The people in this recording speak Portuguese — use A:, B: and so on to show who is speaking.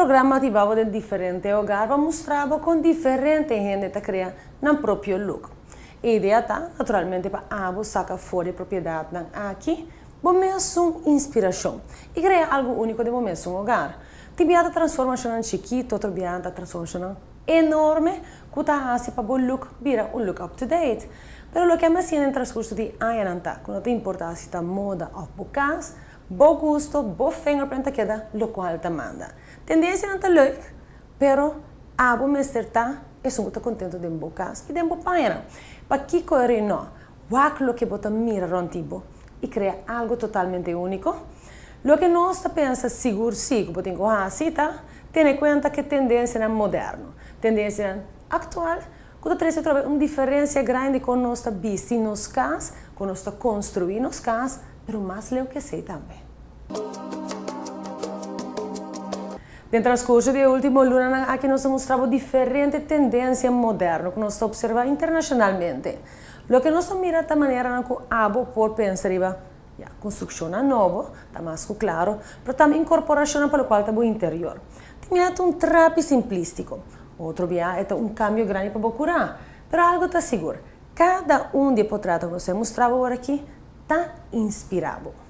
A: programa ativava de diferente lugar, para mostrar com diferente gente que cria no próprio look. A ideia está, naturalmente, para abo sacar fora a propriedade aqui, bom mesmo inspiração e criar algo único de bom mesmo lugar. Tibiata transformação em chiquito, outro biata transformação enorme, que está assim para bom look, vira um look up to date. Pero o que me siento no transcurso de anos, quando te importa se está moda ou bocas, bom gosto, bom fingerprint queda, lo qual te manda. Tendência não está leuk, pero abo me certa e sono molto contento de um bocas e de um página. Para que correr não, o que bota mira rontibo e cria algo totalmente único. Lo que nós pensa seguro sim, que botem com a cita, tem em conta que tendência é moderno, tendência atual, quando traz uma diferença grande com nossa vista nos cas, com nossa construir nos cas, pero mais leu que sei também. No transcorso de último luna, aqui nós mostramos diferentes tendências modernas que nós observamos internacionalmente. Lo que nós miramos da maneira que abo por pensar construção nova, está mais claro, mas também incorporação para o qual está o interior. Tem um trapo simplístico, outro dia é cambio grande para procurar, mas algo está seguro. Cada de portratos que você mostrava aqui está inspirado.